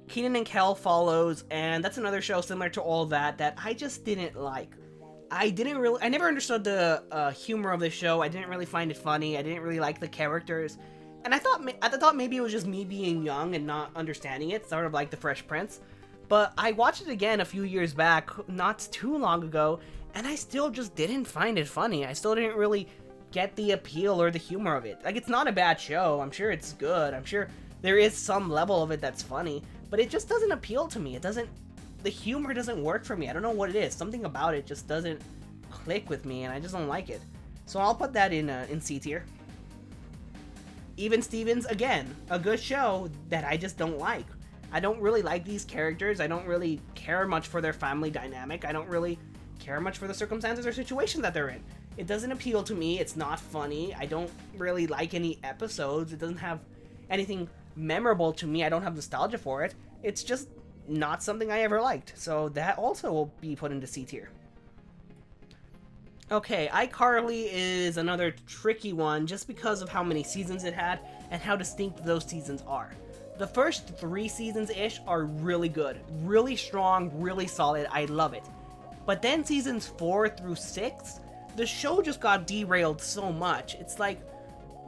Kenan and Kel Follows, and that's another show similar to all that I just didn't like. I never understood the humor of the show. I didn't really find it funny. I didn't really like the characters. And I thought maybe it was just me being young and not understanding it, sort of like The Fresh Prince. But I watched it again a few years back, not too long ago, and I still just didn't find it funny. I still didn't really get the appeal or the humor of it. Like, it's not a bad show. I'm sure it's good. I'm sure there is some level of it that's funny, but it just doesn't appeal to me. The humor doesn't work for me. I don't know what it is. Something about it just doesn't click with me, and I just don't like it. So I'll put that in C tier. Even Stevens, again, a good show that I just don't like. I don't really like these characters. I don't really care much for their family dynamic. I don't really care much for the circumstances or situations that they're in. It doesn't appeal to me. It's not funny. I don't really like any episodes. It doesn't have anything memorable to me. I don't have nostalgia for it. It's just not something I ever liked. So that also will be put into C tier. Okay, iCarly is another tricky one just because of how many seasons it had and how distinct those seasons are. The first 3 seasons-ish are really good, really strong, really solid, I love it. But then seasons 4 through 6, the show just got derailed so much. It's like,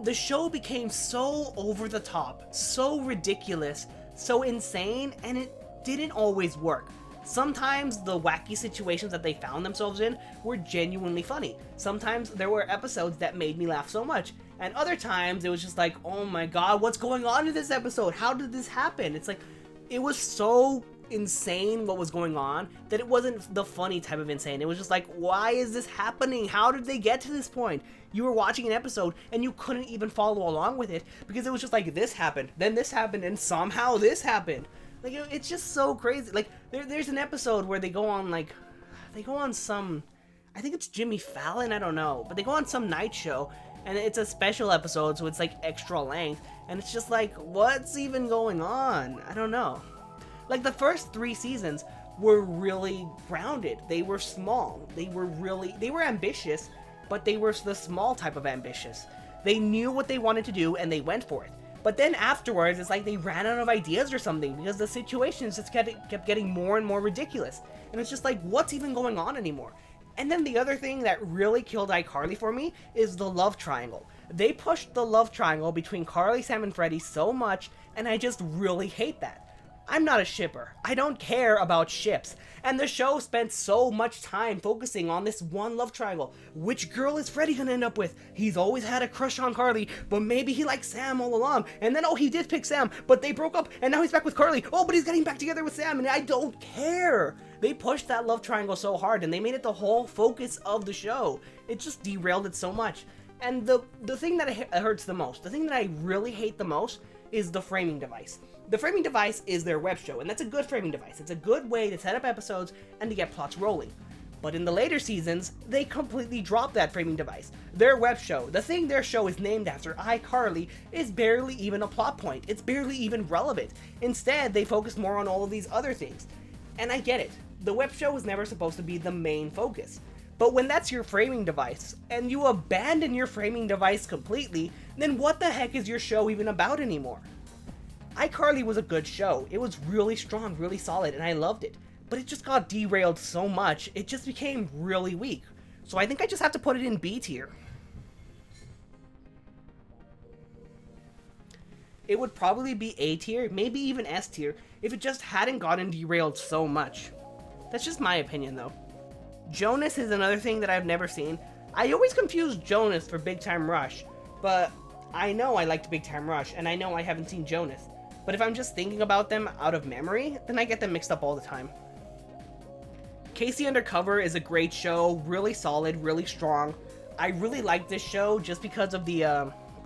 the show became so over the top, so ridiculous, so insane, and it didn't always work. Sometimes the wacky situations that they found themselves in were genuinely funny. Sometimes there were episodes that made me laugh so much. And other times it was just like, oh my god, what's going on in this episode? How did this happen? It's like, it was so insane what was going on that it wasn't the funny type of insane. It was just like, why is this happening? How did they get to this point? You were watching an episode and you couldn't even follow along with it because it was just like, this happened, then this happened, and somehow this happened. Like, it's just so crazy. Like, there's an episode where they go on some, I think it's Jimmy Fallon, I don't know, but they go on some night show, and it's a special episode, so it's like extra length, and it's just like, what's even going on? I don't know. Like, the first 3 seasons were really grounded. They were small. They were ambitious, but they were the small type of ambitious. They knew what they wanted to do, and they went for it. But then afterwards, it's like they ran out of ideas or something because the situations just kept getting more and more ridiculous. And it's just like, what's even going on anymore? And then the other thing that really killed iCarly for me is the love triangle. They pushed the love triangle between Carly, Sam, and Freddie so much, and I just really hate that. I'm not a shipper. I don't care about ships. And the show spent so much time focusing on this one love triangle. Which girl is Freddie gonna end up with? He's always had a crush on Carly, but maybe he liked Sam all along. And then, oh, he did pick Sam, but they broke up, and now he's back with Carly. Oh, but he's getting back together with Sam, and I don't care. They pushed that love triangle so hard, and they made it the whole focus of the show. It just derailed it so much. And the thing that hurts the most, the thing that I really hate the most, is the framing device. The framing device is their web show, and that's a good framing device. It's a good way to set up episodes and to get plots rolling. But in the later seasons, they completely dropped that framing device. Their web show, the thing their show is named after, iCarly, is barely even a plot point. It's barely even relevant. Instead, they focus more on all of these other things. And I get it. The web show was never supposed to be the main focus. But when that's your framing device, and you abandon your framing device completely, then what the heck is your show even about anymore? iCarly was a good show. It was really strong, really solid, and I loved it. But it just got derailed so much, it just became really weak. So I think I just have to put it in B tier. It would probably be A tier, maybe even S tier, if it just hadn't gotten derailed so much. That's just my opinion, though. Jonas is another thing that I've never seen. I always confuse Jonas for Big Time Rush, but I know I liked Big Time Rush, and I know I haven't seen Jonas. But if I'm just thinking about them out of memory, then I get them mixed up all the time. Casey Undercover is a great show, really solid, really strong. I really like this show just because of the,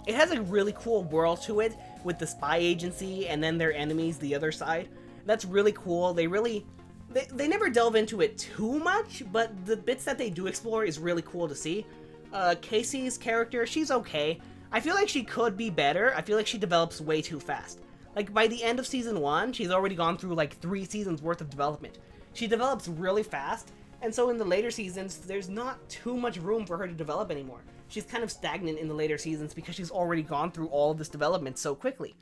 it has a really cool world to it with the spy agency and then their enemies, the other side. That's really cool. They never delve into it too much, but the bits that they do explore is really cool to see. Casey's character, she's okay. I feel like she could be better. I feel like she develops way too fast. Like, by the end of season 1, she's already gone through like 3 seasons worth of development. She develops really fast, and so in the later seasons, there's not too much room for her to develop anymore. She's kind of stagnant in the later seasons because she's already gone through all of this development so quickly.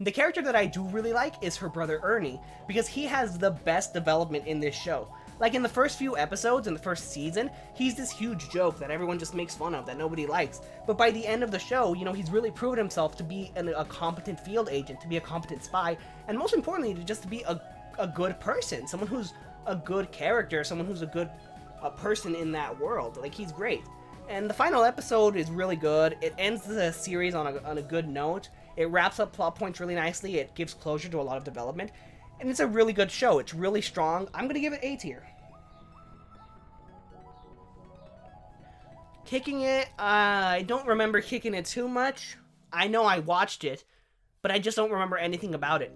The character that I do really like is her brother Ernie, because he has the best development in this show. Like in the first few episodes, in the first season, he's this huge joke that everyone just makes fun of, that nobody likes. But by the end of the show, you know, he's really proven himself to be a competent field agent, to be a competent spy, and most importantly, to be a good person, someone who's a good character, someone who's a person in that world. Like, he's great. And the final episode is really good. It ends the series on a good note. It wraps up plot points really nicely. It gives closure to a lot of development. And it's a really good show. It's really strong. I'm going to give it A tier. Kicking it, I don't remember kicking it too much. I know I watched it, but I just don't remember anything about it.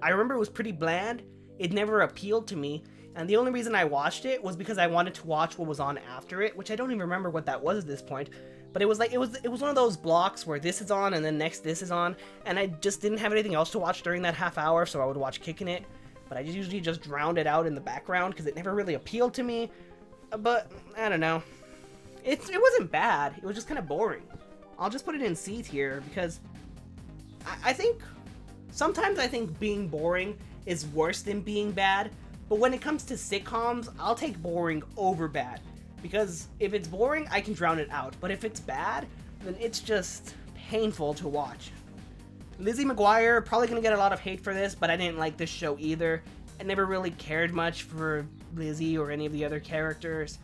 I remember it was pretty bland. It never appealed to me. And the only reason I watched it was because I wanted to watch what was on after it, which I don't even remember what that was at this point. But it was like, it was one of those blocks where this is on and then next this is on, and I just didn't have anything else to watch during that half hour, so I would watch Kicking It. But I usually just drowned it out in the background because it never really appealed to me. But I don't know. It wasn't bad. It was just kind of boring. I'll just put it in C tier because I think sometimes I think being boring is worse than being bad. But when it comes to sitcoms, I'll take boring over bad. Because if it's boring, I can drown it out. But if it's bad, then it's just painful to watch. Lizzie McGuire, probably going to get a lot of hate for this, but I didn't like this show either. I never really cared much for Lizzie or any of the other characters.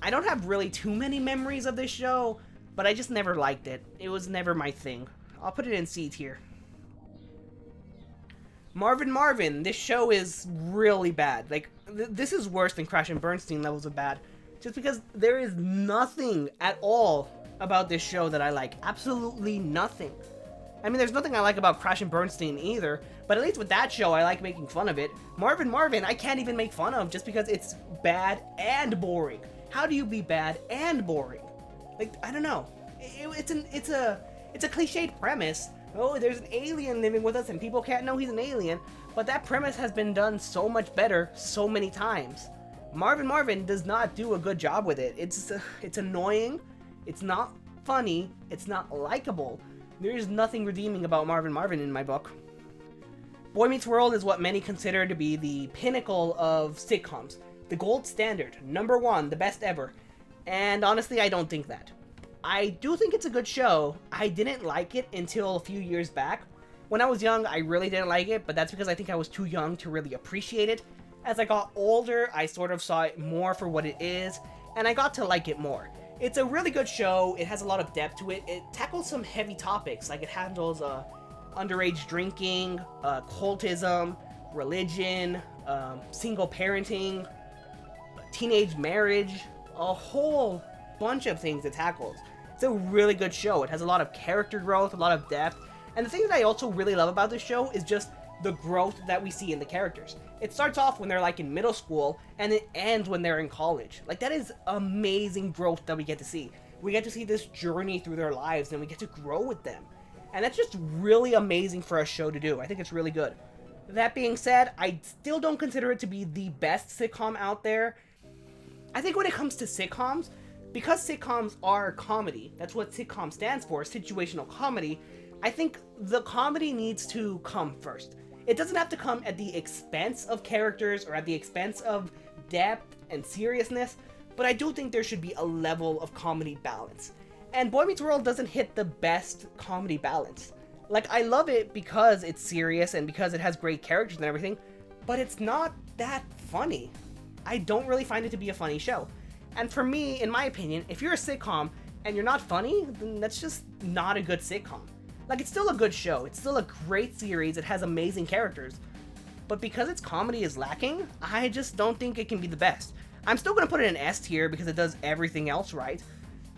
I don't have really too many memories of this show, but I just never liked it. It was never my thing. I'll put it in C tier. Marvin Marvin, this show is really bad. Like, this is worse than Crash and Bernstein levels of bad. Just because there is nothing at all about this show that I like. Absolutely nothing. I mean, there's nothing I like about Crash and Bernstein either, but at least with that show, I like making fun of it. Marvin Marvin, I can't even make fun of just because it's bad and boring. How do you be bad and boring? Like, I don't know. It's a cliched premise. Oh, there's an alien living with us and people can't know he's an alien, but that premise has been done so much better so many times. Marvin Marvin does not do a good job with it. It's annoying, it's not funny, it's not likable. There is nothing redeeming about Marvin Marvin in my book. Boy Meets World is what many consider to be the pinnacle of sitcoms. The gold standard, number one, the best ever. And honestly, I don't think that. I do think it's a good show. I didn't like it until a few years back. When I was young, I really didn't like it, but that's because I think I was too young to really appreciate it. As I got older, I sort of saw it more for what it is, and I got to like it more. It's a really good show. It has a lot of depth to it. It tackles some heavy topics, like it handles underage drinking, cultism, religion, single parenting, teenage marriage, a whole bunch of things it tackles. It's a really good show. It has a lot of character growth, a lot of depth, and the thing that I also really love about this show is just the growth that we see in the characters. It starts off when they're like in middle school, and it ends when they're in college. Like, that is amazing growth that we get to see. We get to see this journey through their lives, and we get to grow with them. And that's just really amazing for a show to do. I think it's really good. That being said, I still don't consider it to be the best sitcom out there. I think when it comes to sitcoms, because sitcoms are comedy, that's what sitcom stands for, situational comedy, I think the comedy needs to come first. It doesn't have to come at the expense of characters or at the expense of depth and seriousness, but I do think there should be a level of comedy balance. And Boy Meets World doesn't hit the best comedy balance. Like, I love it because it's serious and because it has great characters and everything, but it's not that funny. I don't really find it to be a funny show. And for me, in my opinion, if you're a sitcom and you're not funny, then that's just not a good sitcom. Like, it's still a good show, it's still a great series, it has amazing characters, but because its comedy is lacking, I just don't think it can be the best. I'm still gonna put it in S tier because it does everything else right,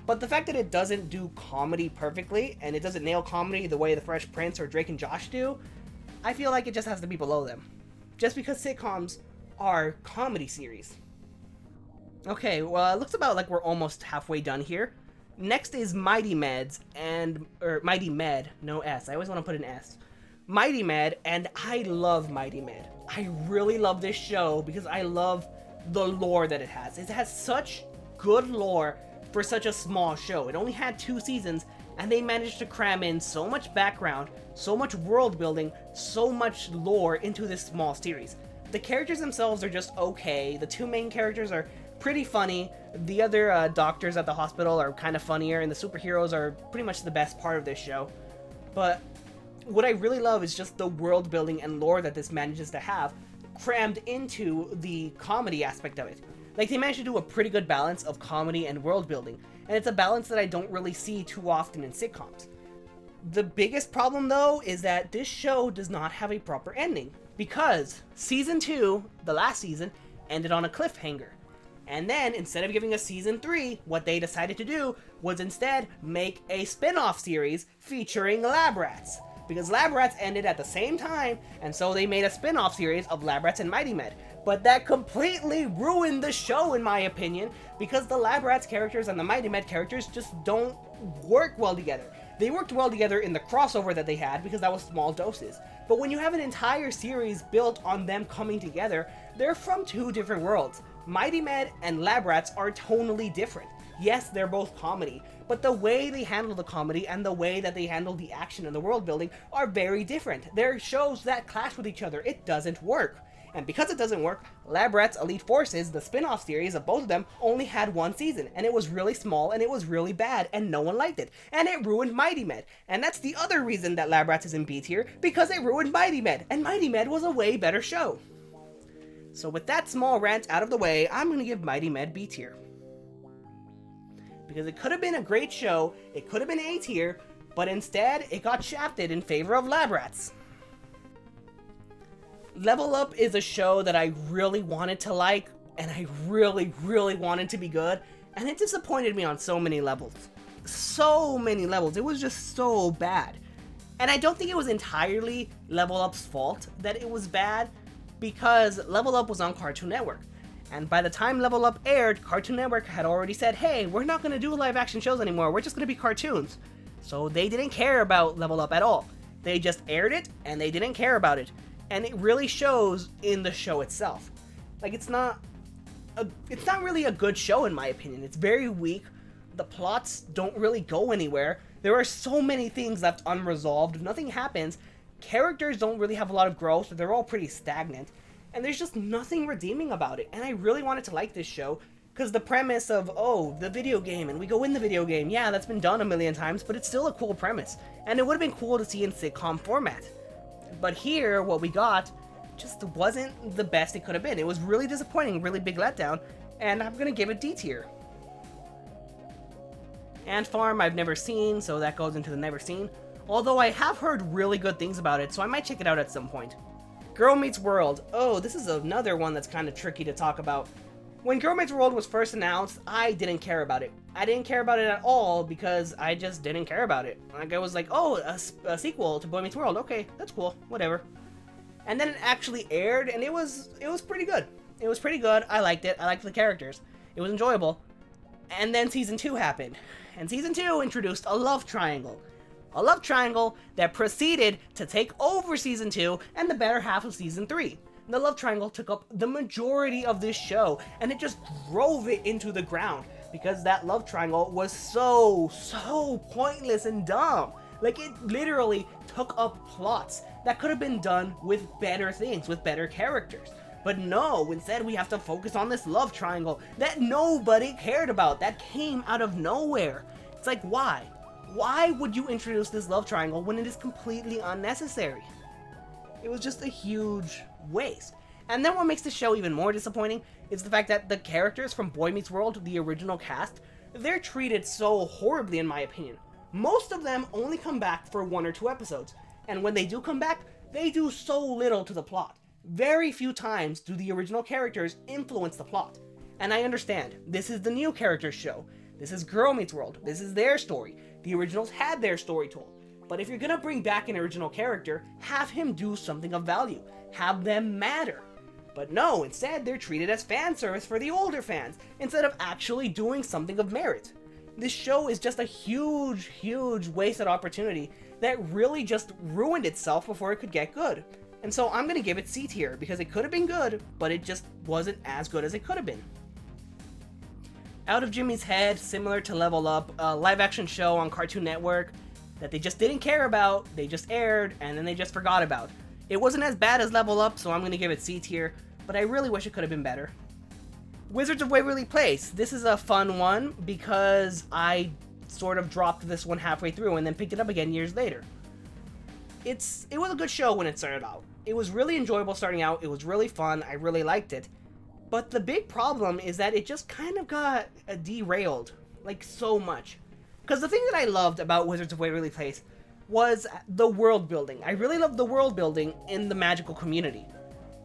but the fact that it doesn't do comedy perfectly, and it doesn't nail comedy the way the Fresh Prince or Drake and Josh do, I feel like it just has to be below them. Just because sitcoms are comedy series. Okay, well, it looks about like we're almost halfway done here. Next is Mighty Med, no S. I always want to put an S. Mighty Med, and I love Mighty Med. I really love this show because I love the lore that it has. It has such good lore for such a small show. It only had 2 seasons, and they managed to cram in so much background, so much world building, so much lore into this small series. The characters themselves are just okay. The two main characters are pretty funny. The other doctors at the hospital are kind of funnier, and the superheroes are pretty much the best part of this show. But what I really love is just the world building and lore that this manages to have crammed into the comedy aspect of it. Like, they managed to do a pretty good balance of comedy and world building, and it's a balance that I don't really see too often in sitcoms. The biggest problem, though, is that this show does not have a proper ending, because Season 2, the last season, ended on a cliffhanger. And then, instead of giving us Season 3, what they decided to do was instead make a spin-off series featuring Lab Rats. Because Lab Rats ended at the same time, and so they made a spin-off series of Lab Rats and Mighty Med. But that completely ruined the show, in my opinion, because the Lab Rats characters and the Mighty Med characters just don't work well together. They worked well together in the crossover that they had, because that was small doses. But when you have an entire series built on them coming together, they're from two different worlds. Mighty Med and Lab Rats are tonally different. Yes, they're both comedy, but the way they handle the comedy and the way that they handle the action and the world building are very different. They're shows that clash with each other. It doesn't work. And because it doesn't work, Lab Rats Elite Forces, the spin-off series of both of them, only had one season, and it was really small, and it was really bad, and no one liked it. And it ruined Mighty Med. And that's the other reason that Lab Rats is in B tier, because it ruined Mighty Med, and Mighty Med was a way better show. So with that small rant out of the way, I'm going to give Mighty Med B tier. Because it could have been a great show, it could have been A tier, but instead it got shafted in favor of Lab Rats. Level Up is a show that I really wanted to like, and I really, really wanted to be good, and it disappointed me on so many levels. So many levels. It was just so bad. And I don't think it was entirely Level Up's fault that it was bad, because Level Up was on Cartoon Network. And by the time Level Up aired, Cartoon Network had already said, hey, we're not going to do live action shows anymore, we're just going to be cartoons. So they didn't care about Level Up at all. They just aired it, and they didn't care about it. And it really shows in the show itself. Like, it's not really a good show in my opinion. It's very weak. The plots don't really go anywhere. There are so many things left unresolved. Nothing happens. Characters don't really have a lot of growth. They're all pretty stagnant. And there's just nothing redeeming about it. And I really wanted to like this show, because the premise of, oh, the video game, and we go in the video game, yeah, that's been done a million times, but it's still a cool premise. And it would have been cool to see in sitcom format. But here, what we got just wasn't the best it could have been. It was really disappointing, really big letdown, and I'm gonna give it D tier. Ant Farm I've never seen, so that goes into the never seen. Although I have heard really good things about it, so I might check it out at some point. Girl Meets World. Oh, this is another one that's kind of tricky to talk about. When Girl Meets World was first announced, I didn't care about it. I didn't care about it at all because I just didn't care about it. Like, I was like, oh, a sequel to Boy Meets World. Okay, that's cool. Whatever. And then it actually aired, and it was pretty good. It was pretty good. I liked it. I liked the characters. It was enjoyable. And then Season 2 happened. And Season 2 introduced a love triangle. A love triangle that proceeded to take over Season 2 and the better half of Season 3. The love triangle took up the majority of this show, and it just drove it into the ground, because that love triangle was so pointless and dumb. Like, it literally took up plots that could have been done with better things, with better characters. But no, instead we have to focus on this love triangle that nobody cared about, that came out of nowhere. It's like, why? Why would you introduce this love triangle when it is completely unnecessary? It was just a huge waste. And then what makes the show even more disappointing is the fact that the characters from Boy Meets World, the original cast, they're treated so horribly in my opinion. Most of them only come back for 1 or 2 episodes, and when they do come back, they do so little to the plot. Very few times do the original characters influence the plot. And I understand, this is the new characters show. This is Girl Meets World. This is their story. The originals had their story told. But if you're gonna bring back an original character, have him do something of value. Have them matter. But no, instead they're treated as fan service for the older fans, instead of actually doing something of merit. This show is just a huge wasted opportunity that really just ruined itself before it could get good. And so I'm gonna give it C tier, because it could have been good, but it just wasn't as good as it could have been. Out of Jimmy's Head, similar to Level Up, a live-action show on Cartoon Network that they just didn't care about, they just aired, and then they just forgot about. It wasn't as bad as Level Up, so I'm going to give it C tier, but I really wish it could have been better. Wizards of Waverly Place. This is a fun one because I sort of dropped this one halfway through and then picked it up again years later. It was a good show when it started out. It was really enjoyable starting out, it was really fun, I really liked it. But the big problem is that it just kind of got derailed, like so much. Because the thing that I loved about Wizards of Waverly Place was the world building. I really loved the world building in the magical community.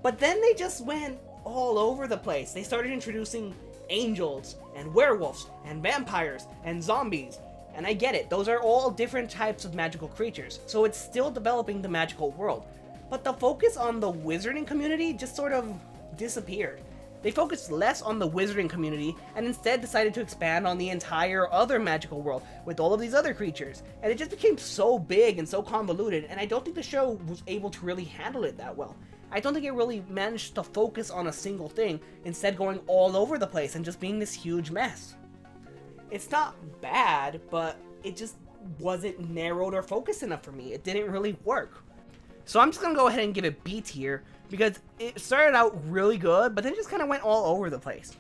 But then they just went all over the place. They started introducing angels, and werewolves, and vampires, and zombies. And I get it, those are all different types of magical creatures, so it's still developing the magical world. But the focus on the wizarding community just sort of disappeared. They focused less on the wizarding community and instead decided to expand on the entire other magical world with all of these other creatures. And it just became so big and so convoluted, and I don't think the show was able to really handle it that well. I don't think it really managed to focus on a single thing, instead going all over the place and just being this huge mess. It's not bad, but it just wasn't narrowed or focused enough for me. It didn't really work. So I'm just gonna go ahead and give it B tier, because it started out really good, but then it just kind of went all over the place.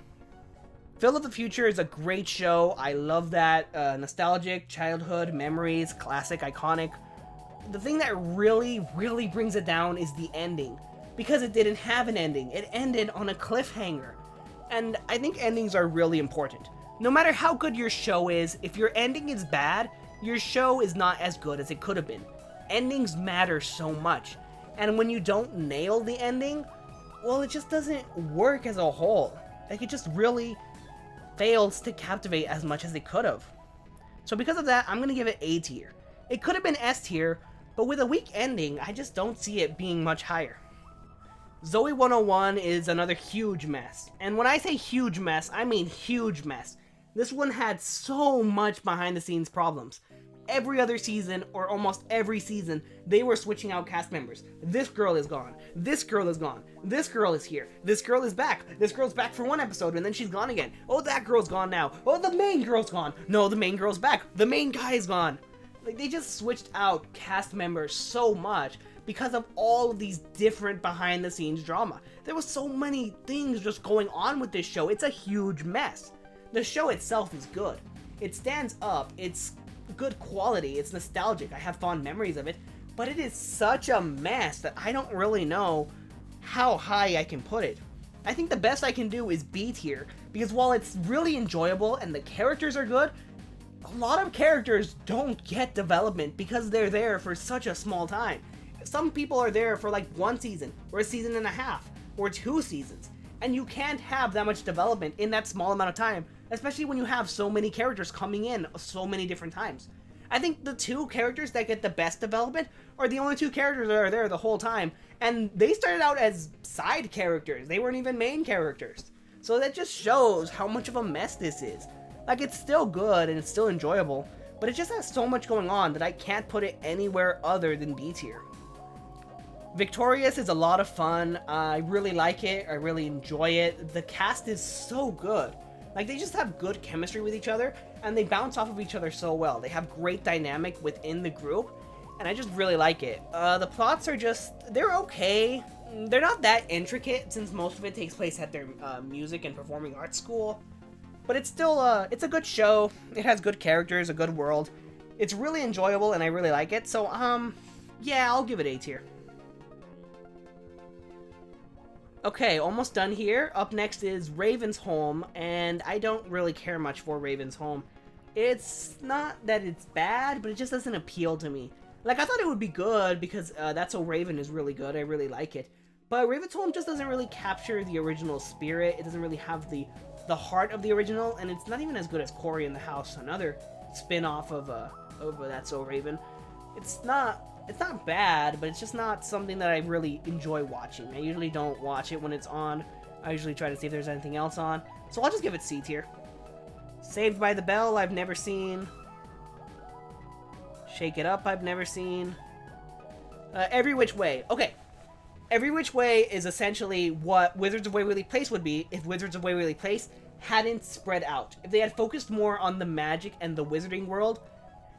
Phil of the Future is a great show. I love that. Nostalgic, childhood, memories, classic, iconic. The thing that really brings it down is the ending, because it didn't have an ending. It ended on a cliffhanger. And I think endings are really important. No matter how good your show is, if your ending is bad, your show is not as good as it could have been. Endings matter so much. And when you don't nail the ending, well, it just doesn't work as a whole. Like, it just really fails to captivate as much as it could have. So because of that, I'm going to give it A tier. It could have been S tier, but with a weak ending, I just don't see it being much higher. Zoe 101 is another huge mess. And when I say huge mess, I mean huge mess. This one had so much behind the scenes problems. Every other season, or almost every season, they were switching out cast members. This girl is gone. This girl is gone. This girl is here. This girl is back. This girl's back for one episode and then she's gone again. Oh, that girl's gone now. Oh, the main girl's gone. No, the main girl's back. The main guy is gone. Like, they just switched out cast members so much because of all of these different behind the scenes drama. There was so many things just going on with this show. It's a huge mess. The show itself is good. It stands up. It's good quality, it's nostalgic, I have fond memories of it, but it is such a mess that I don't really know how high I can put it. I think the best I can do is B tier, because while it's really enjoyable and the characters are good, a lot of characters don't get development because they're there for such a small time. Some people are there for like one season, or a season and a half, or 2 seasons, and you can't have that much development in that small amount of time, especially when you have so many characters coming in so many different times. I think the 2 characters that get the best development are the only 2 characters that are there the whole time, and they started out as side characters. They weren't even main characters. So that just shows how much of a mess this is. Like, it's still good and it's still enjoyable, but it just has so much going on that I can't put it anywhere other than B tier. Victorious is a lot of fun. I really like it. I really enjoy it. The cast is so good. Like, they just have good chemistry with each other, and they bounce off of each other so well. They have great dynamic within the group, and I just really like it. The plots are just, they're okay. They're not that intricate, since most of it takes place at their music and performing arts school. But it's still, it's a good show. It has good characters, a good world. It's really enjoyable, and I really like it. So, yeah, I'll give it A tier. Okay, almost done here. Up next is Raven's Home, and I don't really care much for Raven's Home. It's not that it's bad, but it just doesn't appeal to me. Like, I thought it would be good because That's So Raven is really good. I really like it. But Raven's Home just doesn't really capture the original spirit. It doesn't really have the heart of the original, and it's not even as good as Cory in the House, another spin-off of That's So Raven. It's not bad, but it's just not something that I really enjoy watching. I usually don't watch it when it's on. I usually try to see if there's anything else on. So I'll just give it C tier. Saved by the Bell, I've never seen. Shake It Up, I've never seen. Every Which Way. Okay. Every Which Way is essentially what Wizards of Waverly Place would be if Wizards of Waverly Place hadn't spread out, if they had focused more on the magic and the wizarding world,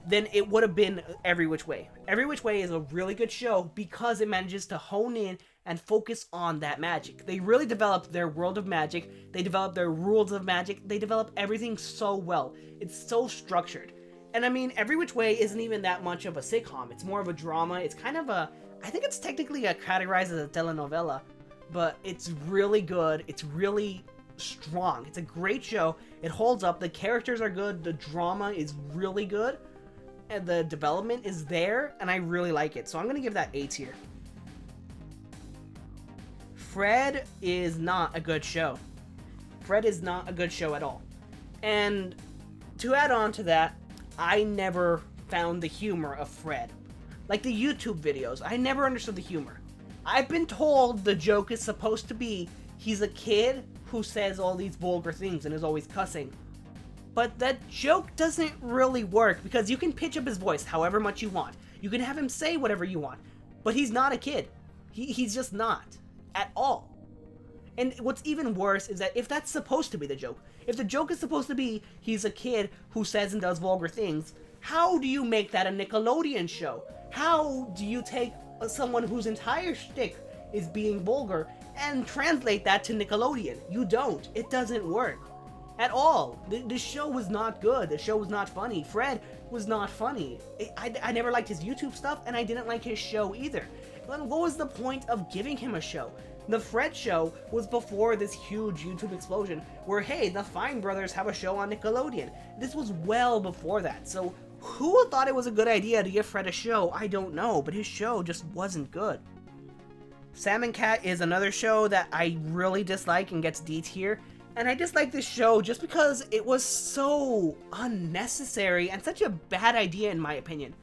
then it would have been Every Which Way. Every Which Way is a really good show because it manages to hone in and focus on that magic. They really developed their world of magic, they developed their rules of magic, they develop everything so well. It's so structured. And I mean, Every Which Way isn't even that much of a sitcom. It's more of a drama. It's kind of a, I think it's technically categorized as a telenovela, but it's really good. It's really strong. It's a great show. It holds up. The characters are good. The drama is really good. And the development is there, and I really like it. So I'm going to give that A tier. Fred is not a good show. Fred is not a good show at all. And to add on to that, I never found the humor of Fred. Like the YouTube videos, I never understood the humor. I've been told the joke is supposed to be he's a kid who says all these vulgar things and is always cussing. But that joke doesn't really work because you can pitch up his voice however much you want. You can have him say whatever you want. But he's not a kid. He's just not. At all. And what's even worse is that if that's supposed to be the joke, if the joke is supposed to be he's a kid who says and does vulgar things, how do you make that a Nickelodeon show? How do you take someone whose entire shtick is being vulgar and translate that to Nickelodeon? You don't. It doesn't work. At all. The show was not good. The show was not funny. Fred was not funny. I never liked his YouTube stuff, and I didn't like his show either. Then what was the point of giving him a show? The Fred show was before this huge YouTube explosion where, hey, the Fine Brothers have a show on Nickelodeon. This was well before that, so who thought it was a good idea to give Fred a show? I don't know, but his show just wasn't good. Sam and Cat is another show that I really dislike and gets D tier. And I dislike this show just because it was so unnecessary and such a bad idea in my opinion.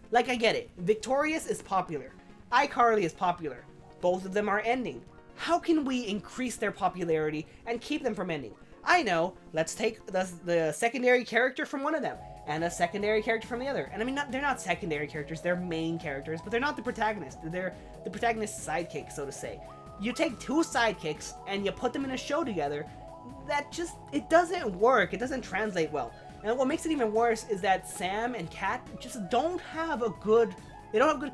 Like, I get it. Victorious is popular. iCarly is popular. Both of them are ending. How can we increase their popularity and keep them from ending? I know, let's take the secondary character from one of them and a secondary character from the other. And I mean, they're not secondary characters, they're main characters, but they're not the protagonist. They're the protagonist's sidekick, so to say. You take two sidekicks and you put them in a show together, it doesn't work. It doesn't translate well. And what makes it even worse is that Sam and Kat just don't have good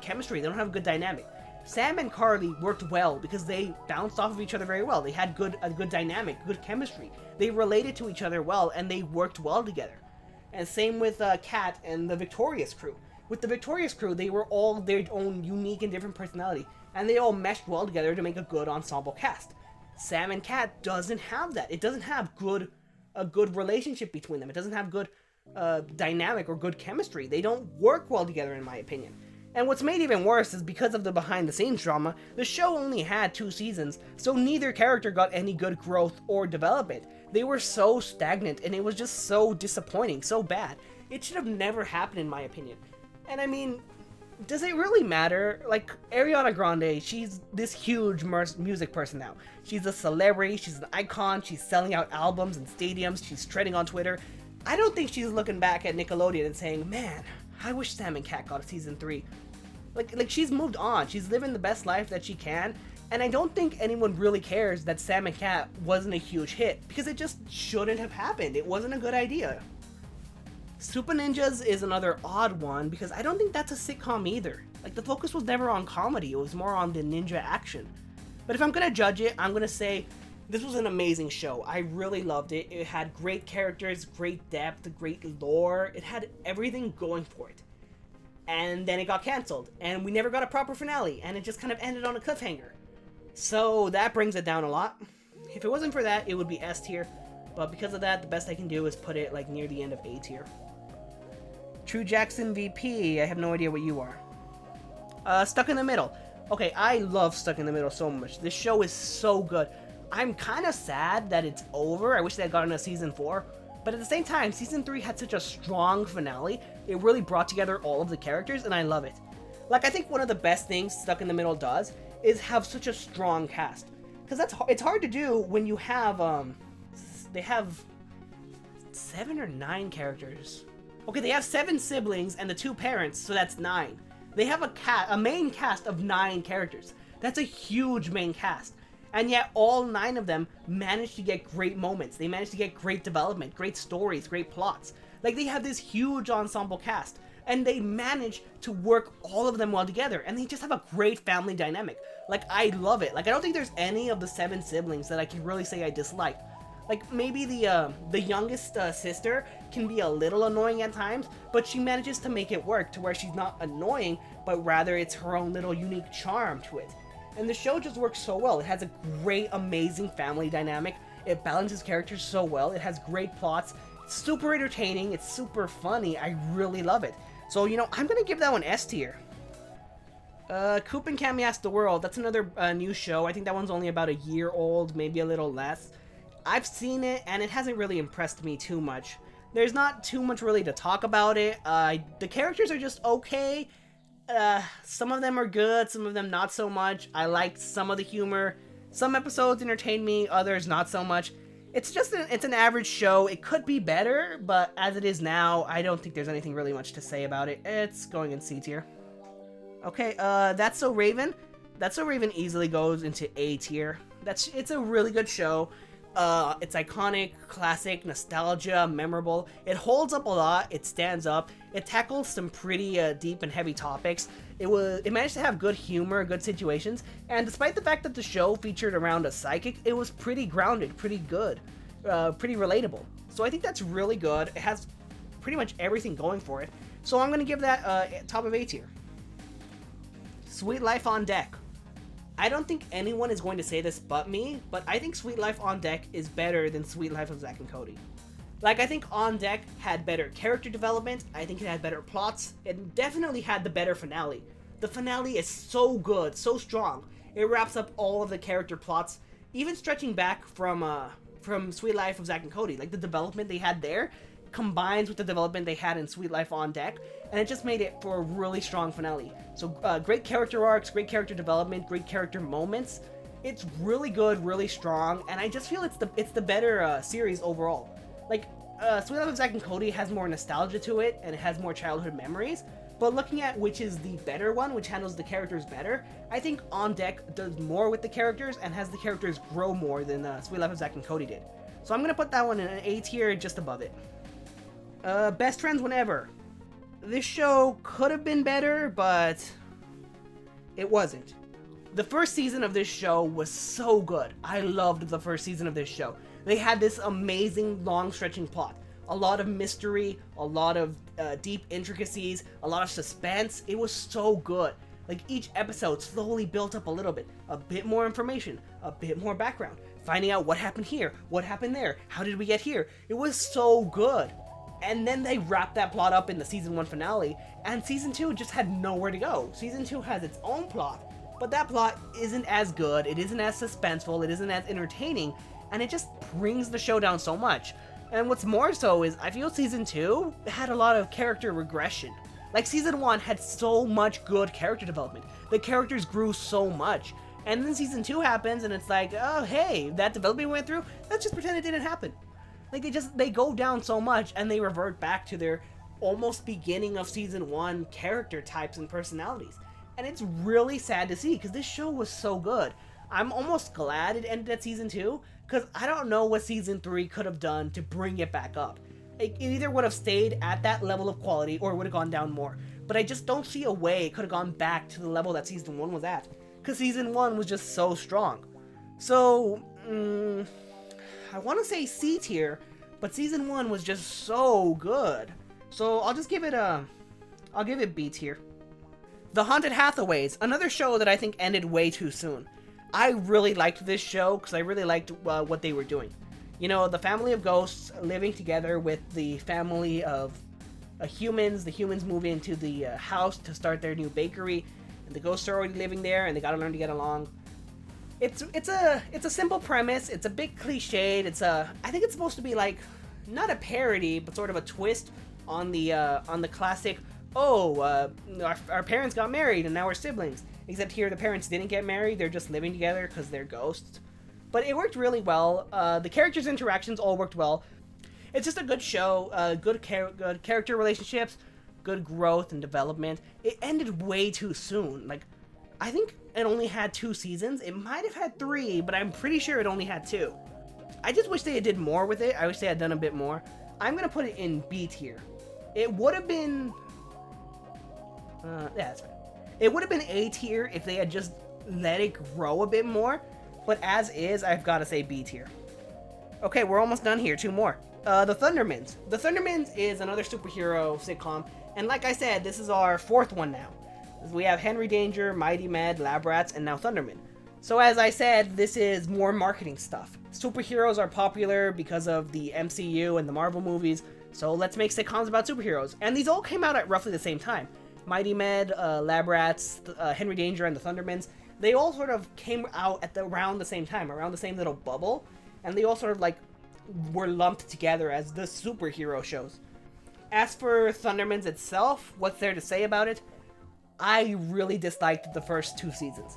chemistry. They don't have a good dynamic. Sam and Carly worked well because they bounced off of each other very well. They had a good dynamic, good chemistry. They related to each other well, and they worked well together. And same with Kat and the Victorious crew. With the Victorious crew, they were all their own unique and different personality, and they all meshed well together to make a good ensemble cast. Sam and Kat doesn't have that. It doesn't have a good relationship between them. It doesn't have good dynamic or good chemistry. They don't work well together, in my opinion. And what's made even worse is because of the behind-the-scenes drama, the show only had 2 seasons, so neither character got any good growth or development. They were so stagnant, and it was just so disappointing, so bad. It should have never happened, in my opinion. And I mean, does it really matter? Like, Ariana Grande, she's this huge music person now. She's a celebrity, she's an icon, she's selling out albums and stadiums, she's trending on Twitter. I don't think she's looking back at Nickelodeon and saying, man, I wish Sam and Cat got a season 3. Like she's moved on, she's living the best life that she can, and I don't think anyone really cares that Sam and Cat wasn't a huge hit, because it just shouldn't have happened. It wasn't a good idea. Super Ninjas is another odd one because I don't think that's a sitcom either. Like, the focus was never on comedy, it was more on the ninja action. But if I'm gonna judge it, I'm gonna say this was an amazing show. I really loved it. It had great characters, great depth, great lore. It had everything going for it. And then it got canceled, and we never got a proper finale, and it just kind of ended on a cliffhanger. So that brings it down a lot. If it wasn't for that, it would be S tier. But because of that, the best I can do is put it like near the end of A tier. True Jackson VP, I have no idea what you are. Stuck in the Middle. Okay, I love Stuck in the Middle so much. This show is so good. I'm kind of sad that it's over. I wish they had gotten a season 4. But at the same time, season 3 had such a strong finale. It really brought together all of the characters, and I love it. Like, I think one of the best things Stuck in the Middle does is have such a strong cast. Because it's hard to do when you have, they have 7 or 9 characters. Okay, they have 7 siblings and the 2 parents, so that's 9. They have a main cast of 9 characters. That's a huge main cast. And yet all 9 of them managed to get great moments. They managed to get great development, great stories, great plots. Like, they have this huge ensemble cast, and they manage to work all of them well together, and they just have a great family dynamic. Like, I love it. Like, I don't think there's any of the 7 siblings that I can really say I dislike. Like, maybe the youngest sister can be a little annoying at times, but she manages to make it work to where she's not annoying, but rather it's her own little unique charm to it. And the show just works so well. It has a great, amazing family dynamic. It balances characters so well. It has great plots. It's super entertaining. It's super funny. I really love it. So, you know, I'm going to give that one S tier. Coop and Cammy Ask the World. That's another new show. I think that one's only about a year old, maybe a little less. I've seen it, and it hasn't really impressed me too much. There's not too much really to talk about it. The characters are just okay. Some of them are good, some of them not so much. I liked some of the humor. Some episodes entertained me, others not so much. It's just it's an average show. It could be better, but as it is now, I don't think there's anything really much to say about it. It's going in C tier. Okay, That's So Raven. That's So Raven easily goes into A tier. It's a really good show. It's iconic, classic, nostalgia, memorable. It holds up a lot. It stands up. It tackles some pretty deep and heavy topics. It managed to have good humor, good situations, and despite the fact that the show featured around a psychic, it was pretty grounded, pretty good, pretty relatable. So I think that's really good. It has pretty much everything going for it. So I'm gonna give that top of A tier. Sweet Life on Deck. I don't think anyone is going to say this but me, but I think Sweet Life on Deck is better than Sweet Life of Zack and Cody. Like, I think On Deck had better character development, I think it had better plots, it definitely had the better finale. The finale is so good, so strong. It wraps up all of the character plots, even stretching back from Sweet Life of Zack and Cody. Like, the development they had there combines with the development they had in Sweet Life on Deck, and it just made it for a really strong finale. So great character arcs, great character development, great character moments. It's really good, really strong, and I just feel it's the better series overall. Like, Sweet Life of Zack and Cody has more nostalgia to it, and it has more childhood memories, but looking at which is the better one, which handles the characters better, I think On Deck does more with the characters and has the characters grow more than Sweet Life of Zack and Cody did. So I'm gonna put that one in an A tier, just above it. Best Friends Whenever. This show could have been better, but it wasn't. The first season of this show was so good. I loved the first season of this show. They had this amazing, long-stretching plot. A lot of mystery, a lot of deep intricacies, a lot of suspense. It was so good. Like, each episode slowly built up a bit more information, a bit more background, finding out what happened here, what happened there, how did we get here. It was so good. And then they wrapped that plot up in the season 1 finale, and season 2 just had nowhere to go. Season 2 has its own plot, but that plot isn't as good, it isn't as suspenseful, it isn't as entertaining, and it just brings the show down so much. And what's more so is, I feel season 2 had a lot of character regression. Like, season 1 had so much good character development. The characters grew so much. And then season 2 happens, and it's like, oh hey, that development we went through, let's just pretend it didn't happen. Like, they go down so much, and they revert back to their almost beginning of season 1 character types and personalities. And it's really sad to see, because this show was so good. I'm almost glad it ended at season 2, because I don't know what season 3 could have done to bring it back up. It either would have stayed at that level of quality, or it would have gone down more. But I just don't see a way it could have gone back to the level that season 1 was at, because season 1 was just so strong. So, I want to say C tier, but season 1 was just so good. So I'll just give it I'll give it B tier. The Haunted Hathaways, another show that I think ended way too soon. I really liked this show because I really liked what they were doing. You know, the family of ghosts living together with the family of humans. The humans move into the house to start their new bakery, and the ghosts are already living there, and they gotta learn to get along. It's a simple premise. It's a bit cliched. I think it's supposed to be like not a parody, but sort of a twist on the classic. Our parents got married and now we're siblings. Except here the parents didn't get married. They're just living together because they're ghosts. But it worked really well. The characters' interactions all worked well. It's just a good show. Good character relationships, good growth and development. It ended way too soon. Like, I think it only had 2 seasons. It might have had 3, but I'm pretty sure it only had 2. I just wish they had did more with it. I wish they had done a bit more. I'm gonna put it in B tier. It would have been... yeah, that's fine. It would have been A tier if they had just let it grow a bit more. But as is, I've got to say B tier. Okay, we're almost done here. 2 more. The Thundermans. The Thundermans is another superhero sitcom. And like I said, this is our 4th one now. We have Henry Danger, Mighty Med, Lab Rats, and now Thunderman. So as I said, this is more marketing stuff. Superheroes are popular because of the MCU and the Marvel movies, so let's make sitcoms about superheroes. And these all came out at roughly the same time. Mighty Med, Lab Rats, Henry Danger, and the Thundermans, they all sort of came out at around the same time, around the same little bubble, and they all sort of like were lumped together as the superhero shows. As for Thundermans itself, what's there to say about it? I really disliked the first 2 seasons.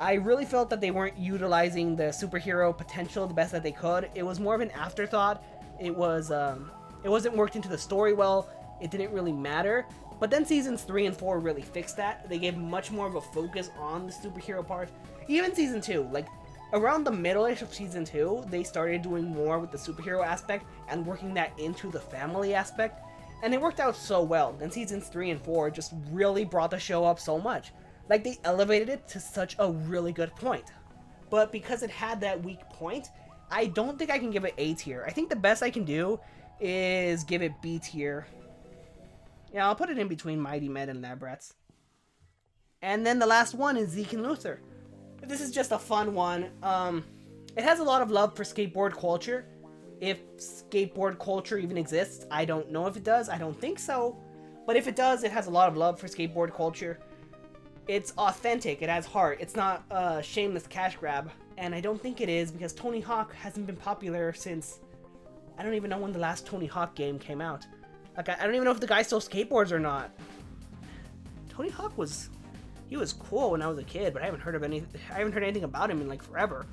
I really felt that they weren't utilizing the superhero potential the best that they could. It was more of an afterthought. It wasn't worked into the story well. It didn't really matter. But then seasons 3 and 4 really fixed that. They gave much more of a focus on the superhero part. Even season 2, like around the middle-ish of season 2, they started doing more with the superhero aspect and working that into the family aspect. And it worked out so well. And seasons 3 and 4 just really brought the show up so much. Like, they elevated it to such a really good point. But because it had that weak point, I don't think I can give it A tier. I think the best I can do is give it B tier. Yeah, I'll put it in between Mighty Med and Lab Rats. And then the last one is Zeke and Luther. This is just a fun one. It has a lot of love for skateboard culture. If skateboard culture even exists, I don't know if it does. I don't think so. But if it does, it has a lot of love for skateboard culture. It's authentic. It has heart. It's not a shameless cash grab. And I don't think it is because Tony Hawk hasn't been popular since... I don't even know when the last Tony Hawk game came out. Like, I don't even know if the guy still skateboards or not. Tony Hawk was... He was cool when I was a kid, but I haven't heard anything about him in like forever.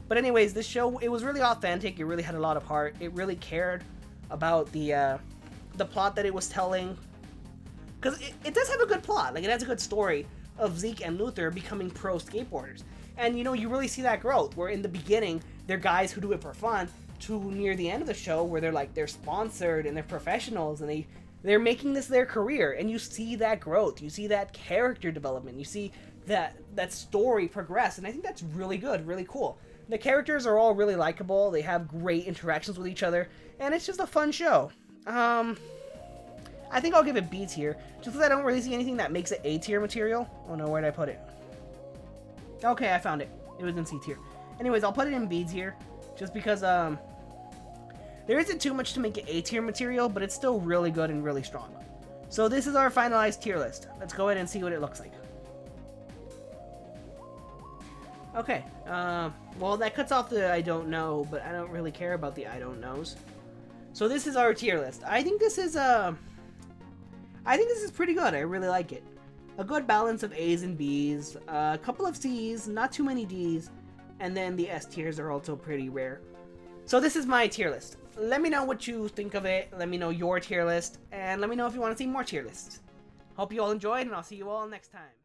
But anyways, this show, it was really authentic. It really had a lot of heart. It really cared about the plot that it was telling. Because it does have a good plot. Like, it has a good story of Zeke and Luther becoming pro skateboarders. And, you know, you really see that growth. Where in the beginning, they're guys who do it for fun. To near the end of the show, where they're sponsored and they're professionals. And they're making this their career. And you see that growth. You see that character development. You see that story progress. And I think that's really good. Really cool. The characters are all really likable. They have great interactions with each other. And it's just a fun show. I think I'll give it B tier. Just because I don't really see anything that makes it A tier material. Oh no, where did I put it? Okay, I found it. It was in C tier. Anyways, I'll put it in B tier. Just because there isn't too much to make it A tier material. But it's still really good and really strong. So this is our finalized tier list. Let's go ahead and see what it looks like. Okay, well that cuts off the I don't know, but I don't really care about the I don't knows. So this is our tier list. I think this is pretty good. I really like it. A good balance of A's and B's, a couple of C's, not too many D's, and then the S tiers are also pretty rare. So this is my tier list. Let me know what you think of it. Let me know your tier list, and let me know if you want to see more tier lists. Hope you all enjoyed, and I'll see you all next time.